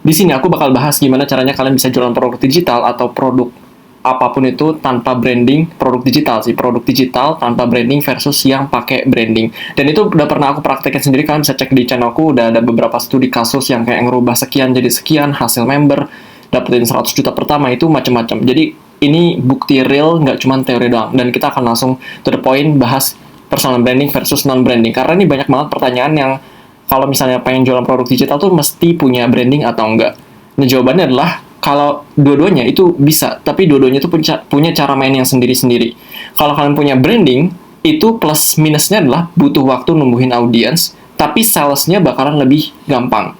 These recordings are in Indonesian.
Di sini aku bakal bahas gimana caranya kalian bisa jualan produk digital atau produk apapun itu tanpa branding, produk digital sih, produk digital tanpa branding versus yang pakai branding. Dan itu udah pernah aku praktekin sendiri, kalian bisa cek di channelku, udah ada beberapa studi kasus yang kayak ngerubah sekian jadi sekian, hasil member, dapetin 100 juta pertama, itu macam-macam. Jadi ini bukti real, nggak cuma teori doang. Dan kita akan langsung to the point bahas personal branding versus non-branding. Karena ini banyak banget pertanyaan yang kalau misalnya pengen jualan produk digital tuh mesti punya branding atau enggak. Nah, jawabannya adalah kalau dua-duanya itu bisa, tapi dua-duanya itu punya cara main yang sendiri-sendiri. Kalau kalian punya branding, itu plus minusnya adalah butuh waktu numbuhin audiens, tapi salesnya bakalan lebih gampang.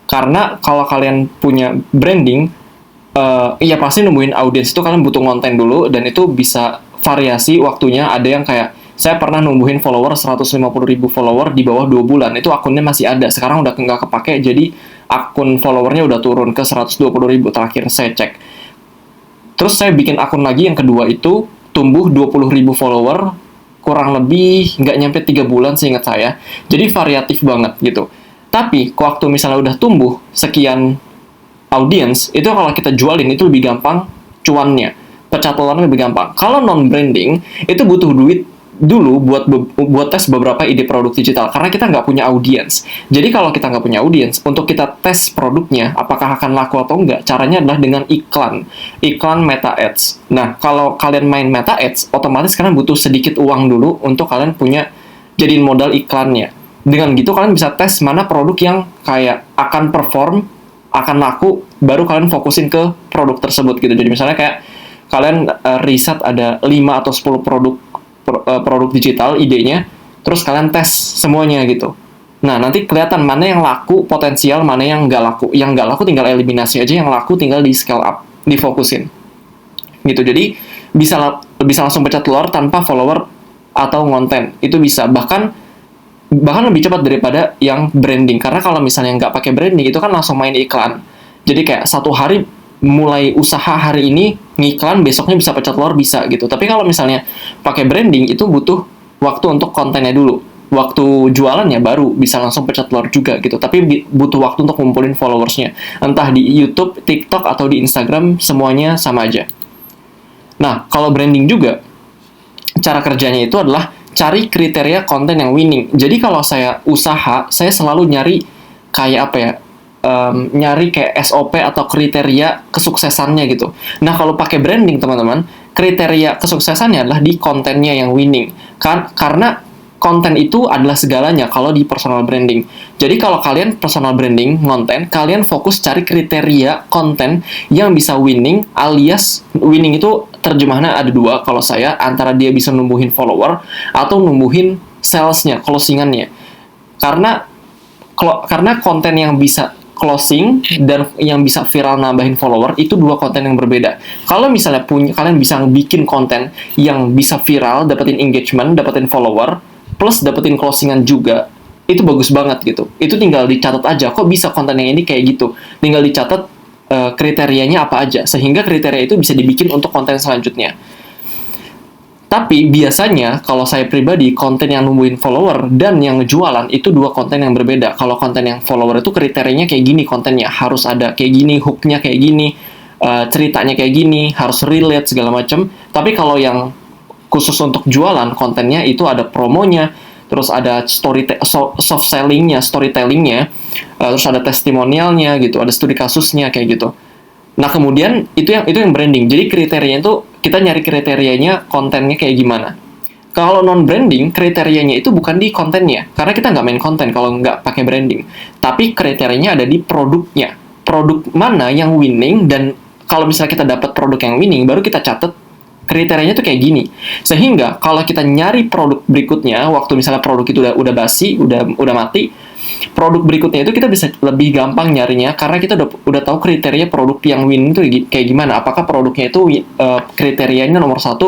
Karena kalau kalian punya branding, ya pasti numbuhin audiens itu kalian butuh konten dulu, dan itu bisa variasi waktunya. Ada yang kayak, saya pernah numbuhin follower 150.000 follower di bawah 2 bulan, itu akunnya masih ada, sekarang udah nggak kepake, jadi akun followernya udah turun ke 120.000 terakhir saya cek. Terus saya bikin akun lagi yang kedua itu, tumbuh 20.000 follower, kurang lebih nggak nyampe 3 bulan seingat saya, jadi variatif banget gitu. Tapi waktu misalnya udah tumbuh sekian audience, itu kalau kita jualin itu lebih gampang cuannya, pencatatan lebih gampang. Kalau non branding itu butuh duit dulu buat tes beberapa ide produk digital, karena kita nggak punya audience. Jadi kalau kita nggak punya audience, untuk kita tes produknya apakah akan laku atau enggak, caranya adalah dengan iklan meta ads. Nah, kalau kalian main meta ads, otomatis kalian butuh sedikit uang dulu untuk kalian punya jadiin modal iklannya. Dengan gitu kalian bisa tes mana produk yang kayak akan perform, akan laku, baru kalian fokusin ke produk tersebut gitu. Jadi misalnya kayak kalian riset ada 5 atau 10 produk digital idenya, terus kalian tes semuanya gitu. Nah, nanti kelihatan mana yang laku potensial, mana yang nggak laku. Yang nggak laku tinggal eliminasi aja, yang laku tinggal di scale up, difokusin. Gitu. Jadi bisa langsung pecah telur tanpa follower atau konten. Itu bisa bahkan lebih cepat daripada yang branding. Karena kalau misalnya nggak pakai branding, itu kan langsung main iklan. Jadi kayak satu hari mulai usaha hari ini ngiklan, besoknya bisa pecah telur, bisa gitu. Tapi kalau misalnya pakai branding, itu butuh waktu untuk kontennya dulu. Waktu jualannya baru bisa langsung pecah telur juga gitu. Tapi butuh waktu untuk ngumpulin followersnya. Entah di YouTube, TikTok, atau di Instagram, semuanya sama aja. Nah, kalau branding juga, cara kerjanya itu adalah cari kriteria konten yang winning. Jadi kalau saya usaha, saya selalu nyari kayak apa ya, nyari kayak SOP atau kriteria kesuksesannya gitu. Nah, kalau pakai branding, teman-teman, kriteria kesuksesannya adalah di kontennya yang winning. Karena konten itu adalah segalanya kalau di personal branding. Jadi kalau kalian personal branding konten, kalian fokus cari kriteria konten yang bisa winning, alias winning itu terjemahannya ada dua kalau saya, antara dia bisa numbuhin follower atau numbuhin salesnya, closingannya. Karena konten yang bisa closing dan yang bisa viral nambahin follower itu dua konten yang berbeda. Kalau misalnya kalian bisa bikin konten yang bisa viral, dapetin engagement, dapetin follower, plus dapetin closingan juga, itu bagus banget gitu. Itu tinggal dicatat aja, kok bisa konten yang ini kayak gitu. Tinggal dicatat kriterianya apa aja, sehingga kriteria itu bisa dibikin untuk konten selanjutnya. Tapi biasanya kalau saya pribadi, konten yang numbuhin follower dan yang jualan itu dua konten yang berbeda. Kalau konten yang follower itu kriterianya kayak gini, kontennya harus ada kayak gini, hooknya kayak gini, ceritanya kayak gini, harus relate segala macam. Tapi kalau yang khusus untuk jualan, kontennya itu ada promonya, terus ada soft sellingnya, storytellingnya, terus ada testimonialnya gitu, ada studi kasusnya kayak gitu. Nah, kemudian itu yang branding. Jadi kriterianya itu kita nyari kriterianya kontennya kayak gimana. Kalau non branding, kriterianya itu bukan di kontennya, karena kita nggak main konten kalau nggak pakai branding. Tapi kriterianya ada di produknya. Produk mana yang winning, dan kalau misalnya kita dapat produk yang winning, baru kita catat kriterianya tuh kayak gini. Sehingga kalau kita nyari produk berikutnya, waktu misalnya produk itu udah basi, udah mati, produk berikutnya itu kita bisa lebih gampang nyarinya, karena kita udah tahu kriteria produk yang win itu kayak gimana. Apakah produknya itu kriterianya nomor 1,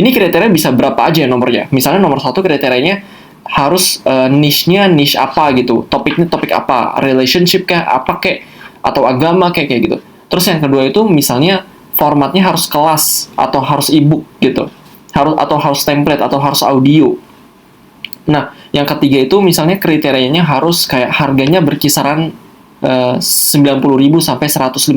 ini kriteria bisa berapa aja nomornya. Misalnya nomor 1 kriterianya harus niche-nya niche apa gitu, topiknya topik apa, relationship kayak apa kayak, atau agama kayak gitu. Terus yang kedua itu misalnya formatnya harus kelas atau harus ebook gitu, harus template atau harus audio. Nah, yang ketiga itu misalnya kriterianya harus kayak harganya berkisaran 90.000 sampai 150.000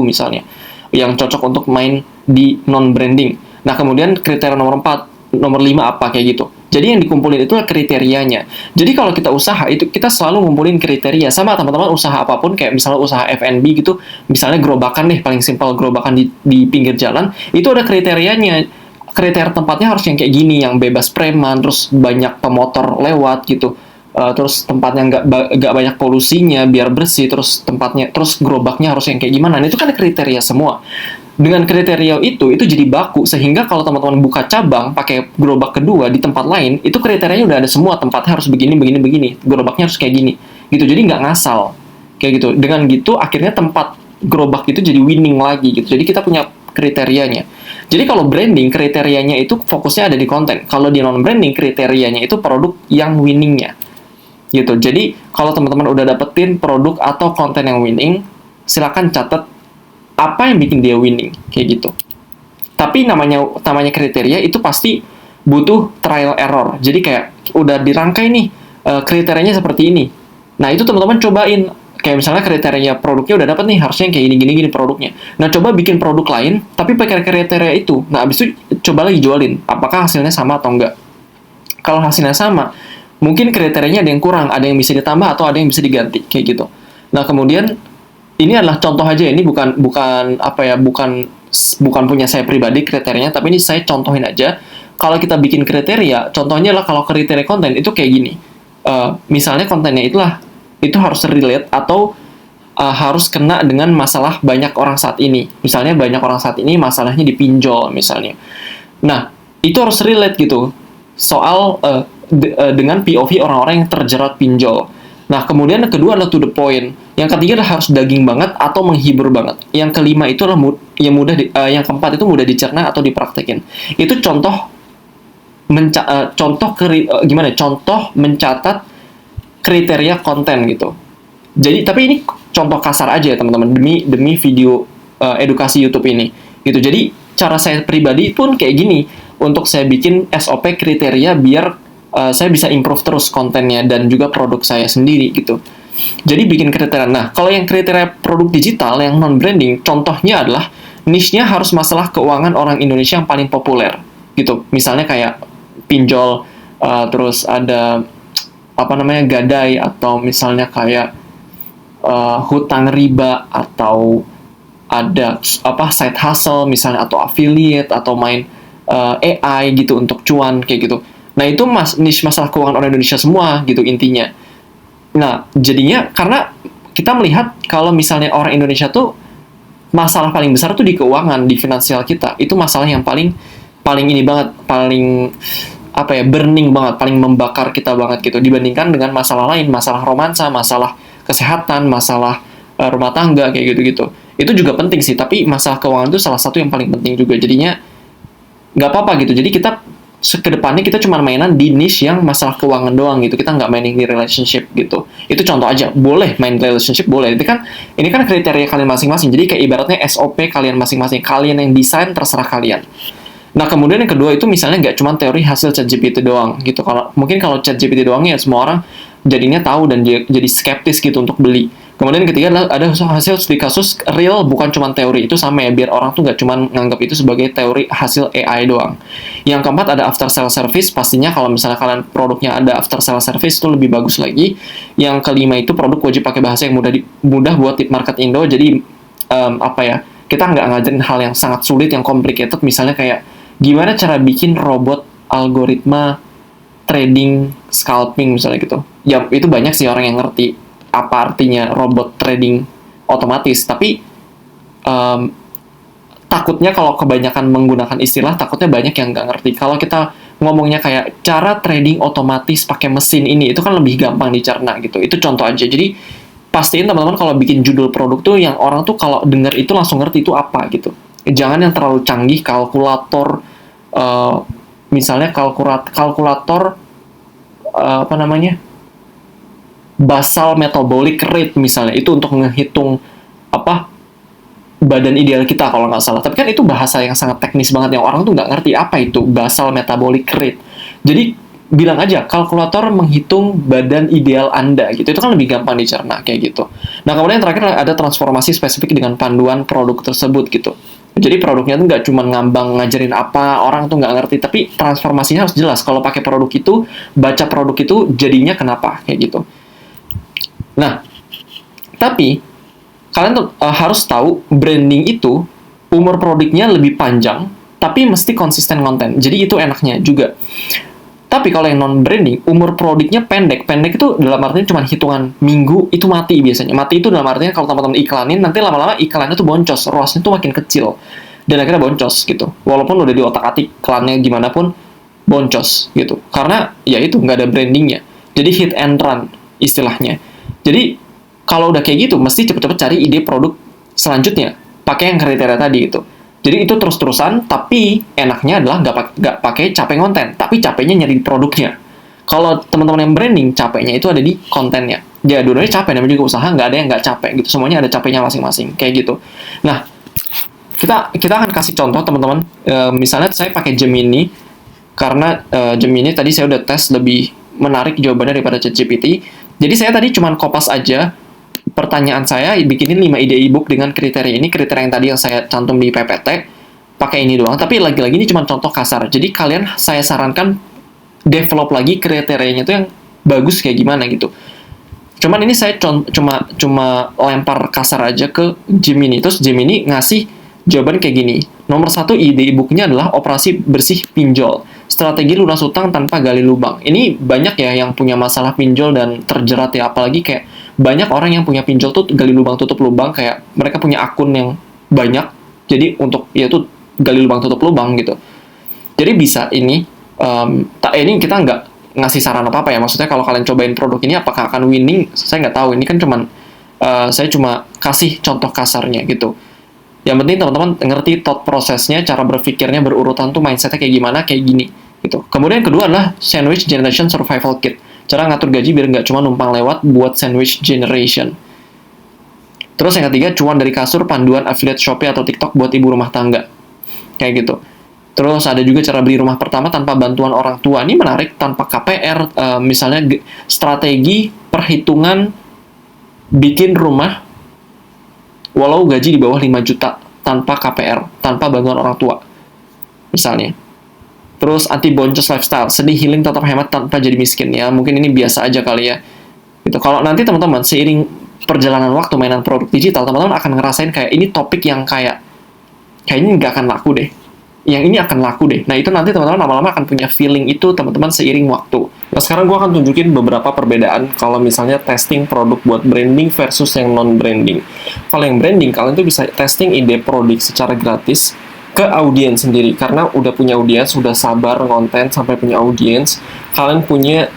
misalnya, yang cocok untuk main di non-branding. Nah, kemudian kriteria nomor 4, nomor 5 apa kayak gitu. Jadi yang dikumpulin itu kriterianya. Jadi kalau kita usaha itu kita selalu ngumpulin kriteria. Sama teman-teman usaha apapun, kayak misalnya usaha F&B gitu, misalnya gerobakan deh, paling simpel gerobakan di pinggir jalan, itu ada kriterianya. Kriteria tempatnya harus yang kayak gini, yang bebas preman, terus banyak pemotor lewat gitu. Terus tempatnya nggak banyak polusinya, biar bersih, terus tempatnya, terus gerobaknya harus yang kayak gimana. Nah, itu kan kriteria semua. Dengan kriteria itu jadi baku, sehingga kalau teman-teman buka cabang pakai gerobak kedua di tempat lain, itu kriterianya udah ada semua, tempatnya harus begini, begini, begini, gerobaknya harus kayak gini, gitu. Jadi nggak ngasal, kayak gitu. Dengan gitu, akhirnya tempat gerobak itu jadi winning lagi, gitu. Jadi kita punya kriterianya. Jadi kalau branding, kriterianya itu fokusnya ada di konten. Kalau di non-branding, kriterianya itu produk yang winningnya, gitu. Jadi kalau teman-teman udah dapetin produk atau konten yang winning, silakan catat apa yang bikin dia winning, kayak gitu. Tapi namanya kriteria itu pasti butuh trial error. Jadi kayak udah dirangkai nih, kriterianya seperti ini. Nah, itu teman-teman cobain. Kayak misalnya kriteria produknya udah dapet nih, harusnya kayak gini produknya. Nah, coba bikin produk lain tapi pakai kriteria itu. Nah, abis itu coba lagi jualin. Apakah hasilnya sama atau enggak? Kalau hasilnya sama, mungkin kriterianya ada yang kurang, ada yang bisa ditambah atau ada yang bisa diganti, kayak gitu. Nah, kemudian ini adalah contoh aja, ini bukan apa ya, bukan punya saya pribadi kriterianya, tapi ini saya contohin aja. Kalau kita bikin kriteria, contohnya lah kalau kriteria konten itu kayak gini. Misalnya kontennya itu harus relate atau harus kena dengan masalah banyak orang saat ini. Misalnya banyak orang saat ini masalahnya di pinjol misalnya. Nah, itu harus relate gitu. Soal dengan POV orang-orang yang terjerat pinjol. Nah, kemudian yang kedua adalah to the point. Yang ketiga adalah harus daging banget atau menghibur banget. Yang kelima itu adalah yang keempat itu mudah dicerna atau dipraktekin. Itu contoh contoh mencatat kriteria konten gitu. Jadi tapi ini contoh kasar aja ya teman-teman, demi video edukasi YouTube ini gitu. Jadi cara saya pribadi pun kayak gini, untuk saya bikin SOP kriteria biar saya bisa improve terus kontennya dan juga produk saya sendiri gitu. Jadi bikin kriteria. Nah, kalau yang kriteria produk digital yang non branding, contohnya adalah niche-nya harus masalah keuangan orang Indonesia yang paling populer gitu. Misalnya kayak pinjol, terus ada apa namanya gadai, atau misalnya kayak hutang riba, atau ada apa side hustle misalnya, atau affiliate, atau main AI gitu untuk cuan kayak gitu. Nah, itu niche masalah keuangan orang Indonesia semua gitu intinya. Nah, jadinya karena kita melihat kalau misalnya orang Indonesia tuh masalah paling besar tuh di keuangan, di finansial kita. Itu masalah yang paling ini banget, paling apa ya, burning banget, paling membakar kita banget gitu, dibandingkan dengan masalah lain, masalah romansa, masalah kesehatan, masalah rumah tangga kayak gitu-gitu. Itu juga penting sih, tapi masalah keuangan itu salah satu yang paling penting juga. Jadinya nggak apa-apa gitu. Jadi kita kedepannya kita cuma mainan di niche yang masalah keuangan doang gitu. Kita nggak mainin di relationship gitu. Itu contoh aja. Boleh main relationship, boleh. Ini kan kriteria kalian masing-masing. Jadi kayak ibaratnya SOP kalian masing-masing. Kalian yang desain, terserah kalian. Nah, kemudian yang kedua itu misalnya nggak cuma teori hasil ChatGPT doang gitu. Mungkin kalau ChatGPT doang ya semua orang jadinya tahu dan jadi skeptis gitu untuk beli. Kemudian yang ketiga adalah ada hasil studi kasus real, bukan cuma teori. Itu sama ya, biar orang tuh nggak cuma nganggap itu sebagai teori hasil AI doang. Yang keempat ada after sale service. Pastinya kalau misalnya kalian produknya ada after sale service itu lebih bagus lagi. Yang kelima itu produk wajib pakai bahasa yang mudah buat market Indo. Jadi apa ya, kita nggak ngajarin hal yang sangat sulit, yang complicated. Misalnya kayak gimana cara bikin robot algoritma trading scalping misalnya gitu. Ya itu banyak sih orang yang ngerti apa artinya robot trading otomatis, tapi takutnya kalau kebanyakan menggunakan istilah, takutnya banyak yang nggak ngerti. Kalau kita ngomongnya kayak cara trading otomatis pakai mesin ini, itu kan lebih gampang dicerna gitu. Itu contoh aja. Jadi pastiin teman-teman kalau bikin judul produk tuh yang orang tuh kalau denger itu langsung ngerti itu apa gitu. Jangan yang terlalu canggih, kalkulator, misalnya kalkulator apa namanya, basal metabolic rate misalnya, itu untuk menghitung apa badan ideal kita kalau nggak salah. Tapi kan itu bahasa yang sangat teknis banget yang orang tuh nggak ngerti apa itu basal metabolic rate. Jadi bilang aja kalkulator menghitung badan ideal Anda gitu. Itu kan lebih gampang dicerna kayak gitu. Nah, kemudian yang terakhir ada transformasi spesifik dengan panduan produk tersebut gitu. Jadi produknya tuh nggak cuma ngambang ngajarin apa, orang tuh nggak ngerti, tapi transformasinya harus jelas. Kalau pakai produk itu, baca produk itu jadinya kenapa kayak gitu. Nah, tapi kalian tuh harus tahu branding itu umur produknya lebih panjang, tapi mesti konsisten konten. Jadi itu enaknya juga. Tapi kalau yang non-branding, umur produknya pendek. Pendek itu dalam artinya cuma hitungan minggu, itu mati biasanya. Mati itu dalam artinya kalau teman-teman iklanin, nanti lama-lama iklannya tuh boncos, ruasnya tuh makin kecil. Dan akhirnya boncos gitu. Walaupun udah di otak-atik iklannya gimana pun, boncos gitu. Karena ya itu, nggak ada brandingnya. Jadi hit and run istilahnya. Jadi kalau udah kayak gitu, mesti cepet-cepet cari ide produk selanjutnya. Pakai yang kriteria tadi gitu. Jadi itu terus-terusan, tapi enaknya adalah nggak pakai capek konten, tapi capeknya nyari produknya. Kalau teman-teman yang branding, capeknya itu ada di kontennya. Ya, dua-duanya capek, namanya juga usaha, nggak ada yang nggak capek gitu. Semuanya ada capeknya masing-masing, kayak gitu. Nah, kita akan kasih contoh teman-teman. Misalnya saya pakai Gemini, karena Gemini tadi saya udah tes lebih menarik jawabannya daripada ChatGPT. Jadi saya tadi cuma kopas aja pertanyaan saya, bikinin 5 ide ebook dengan kriteria ini, kriteria yang tadi yang saya cantum di PPT, pakai ini doang. Tapi lagi-lagi ini cuma contoh kasar. Jadi kalian saya sarankan develop lagi kriterianya itu yang bagus kayak gimana gitu. Cuman ini saya cuma lempar kasar aja ke Gemini. Terus Gemini ngasih jawaban kayak gini. Nomor 1 ide ebooknya adalah operasi bersih pinjol. Strategi lunas utang tanpa gali lubang. Ini banyak ya yang punya masalah pinjol dan terjerat ya. Apalagi kayak banyak orang yang punya pinjol tuh gali lubang tutup lubang, kayak mereka punya akun yang banyak, jadi untuk ya tuh gali lubang tutup lubang gitu. Jadi bisa ini ini kita nggak ngasih saran apa ya, maksudnya kalau kalian cobain produk ini apakah akan winning, saya nggak tahu. Ini kan saya cuma kasih contoh kasarnya gitu. Yang penting teman-teman ngerti thought prosesnya, cara berpikirnya berurutan tuh mindsetnya kayak gimana, kayak gini gitu. Kemudian yang kedua adalah sandwich generation survival kit. Cara ngatur gaji biar nggak cuma numpang lewat buat sandwich generation. Terus yang ketiga, cuan dari kasur, panduan affiliate Shopee atau TikTok buat ibu rumah tangga. Kayak gitu. Terus ada juga cara beli rumah pertama tanpa bantuan orang tua. Ini menarik, tanpa KPR. Misalnya strategi perhitungan bikin rumah walau gaji di bawah 5 juta tanpa KPR, tanpa bantuan orang tua. Misalnya. Terus anti boncos lifestyle, sedih healing tetap hemat tanpa jadi miskin ya. Mungkin ini biasa aja kali ya. Gitu. Kalau nanti teman-teman seiring perjalanan waktu mainan produk digital, teman-teman akan ngerasain kayak ini topik yang kayaknya nggak akan laku deh. Yang ini akan laku deh. Nah, itu nanti teman-teman lama-lama akan punya feeling itu teman-teman seiring waktu. Nah, sekarang gue akan tunjukin beberapa perbedaan kalau misalnya testing produk buat branding versus yang non-branding. Kalau yang branding, kalian tuh bisa testing ide produk secara gratis ke audiens sendiri, karena udah punya audiens, udah sabar konten sampai punya audiens, kalian punya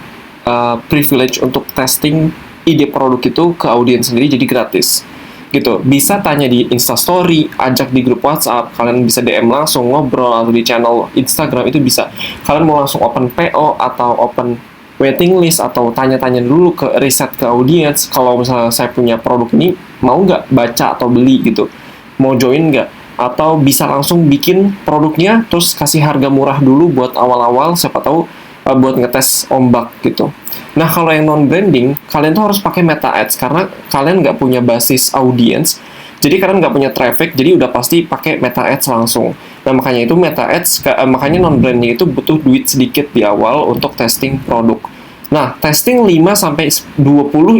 privilege untuk testing ide produk itu ke audiens sendiri, jadi gratis gitu. Bisa tanya di Instastory, ajak di grup WhatsApp, kalian bisa DM langsung ngobrol, atau di channel Instagram itu bisa. Kalian mau langsung open PO atau open waiting list, atau tanya-tanya dulu ke riset ke audiens, kalau misalnya saya punya produk ini, mau nggak baca atau beli gitu, mau join nggak, atau bisa langsung bikin produknya terus kasih harga murah dulu buat awal-awal, siapa tahu buat ngetes ombak gitu. Nah, kalau yang non-branding, kalian tuh harus pakai meta ads karena kalian nggak punya basis audience, jadi kalian nggak punya traffic, jadi udah pasti pakai meta ads langsung. Nah, makanya itu meta ads, makanya non-branding itu butuh duit sedikit di awal untuk testing produk. Nah, testing 5-20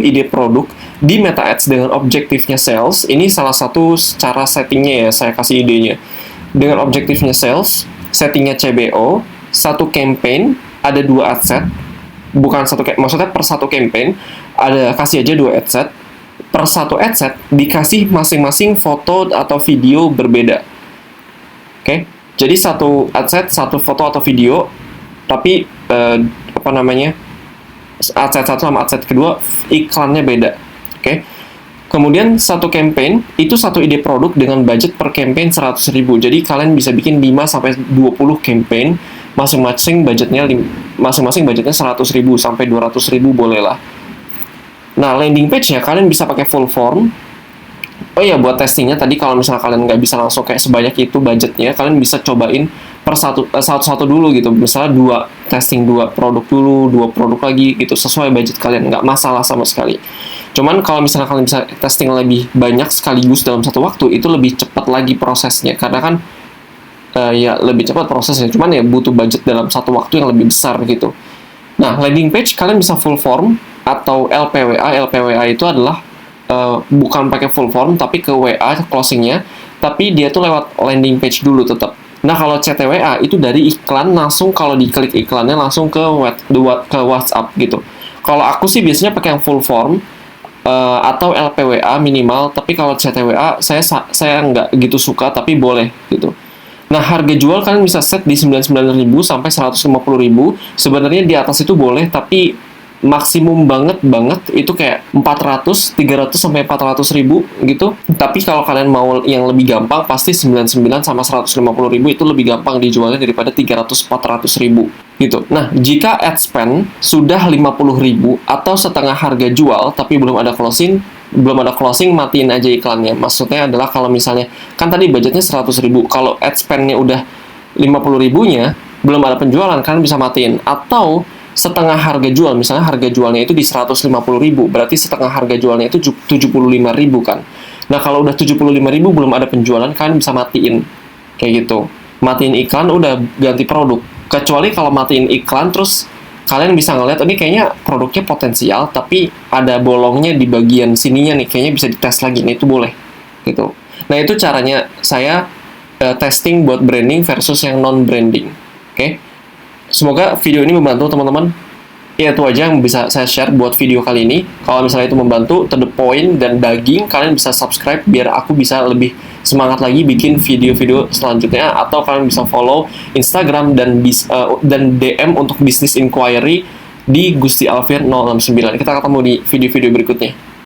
ide produk di meta ads dengan objektifnya sales, ini salah satu cara settingnya ya, saya kasih idenya. Dengan objektifnya sales, settingnya CBO, satu campaign, ada 2 adset, bukan satu, maksudnya per satu campaign, ada kasih aja 2 adset, per satu adset dikasih masing-masing foto atau video berbeda. Oke? Jadi satu adset, satu foto atau video, tapi adset satu sama adset kedua iklannya beda. Oke. Kemudian satu campaign itu satu ide produk dengan budget per campaign 100.000. Jadi kalian bisa bikin 5-20 campaign, masing-masing budgetnya 100.000 sampai 200.000 boleh lah. Nah, landing page-nya kalian bisa pakai full form. Oh iya, buat testingnya tadi kalau misalnya kalian nggak bisa langsung kayak sebanyak itu budgetnya, kalian bisa cobain satu-satu dulu gitu. Misalnya testing 2 produk dulu, 2 produk lagi gitu, sesuai budget kalian, nggak masalah sama sekali. Cuman kalau misalnya kalian bisa testing lebih banyak sekaligus dalam satu waktu, itu lebih cepat lagi prosesnya, karena kan ya lebih cepat prosesnya, cuman ya butuh budget dalam satu waktu yang lebih besar gitu. Nah, landing page kalian bisa full form atau LPWA. LPWA itu adalah bukan pakai full form tapi ke WA closingnya, tapi dia tuh lewat landing page dulu tetap. Nah, kalau CTWA itu dari iklan langsung, kalau diklik iklannya langsung ke WhatsApp gitu. Kalau aku sih biasanya pakai yang full form atau LPWA minimal, tapi kalau CTWA saya nggak gitu suka, tapi boleh gitu. Nah, harga jual kalian bisa set di 99.000 sampai 150.000. Sebenarnya di atas itu boleh, tapi maksimum banget itu kayak 400, 300 sampai 400.000 gitu. Tapi kalau kalian mau yang lebih gampang, pasti 99 sama 150.000 itu lebih gampang dijualnya daripada 300-400.000 gitu. Nah, jika ad spend sudah 50.000 atau setengah harga jual tapi belum ada closing, matiin aja iklannya. Maksudnya adalah kalau misalnya, kan tadi budgetnya 100.000, kalau ad spend-nya udah 50.000-nya, belum ada penjualan, kalian bisa matiin. Atau setengah harga jual, misalnya harga jualnya itu di 150.000, berarti setengah harga jualnya itu 75.000 kan. Nah, kalau udah 75.000 belum ada penjualan, kalian bisa matiin. Kayak gitu. Matiin iklan, udah ganti produk. Kecuali kalau matiin iklan, terus kalian bisa ngeliat, ini kayaknya produknya potensial, tapi ada bolongnya di bagian sininya nih, kayaknya bisa dites lagi, nih itu boleh. Gitu. Nah, itu caranya saya testing buat branding versus yang non-branding. Oke? Semoga video ini membantu teman-teman. Ya, itu aja yang bisa saya share buat video kali ini. Kalau misalnya itu membantu, to the point dan daging, kalian bisa subscribe biar aku bisa lebih semangat lagi bikin video-video selanjutnya. Atau kalian bisa follow Instagram dan DM untuk business inquiry di Gusti Alfir 069. Kita ketemu di video-video berikutnya.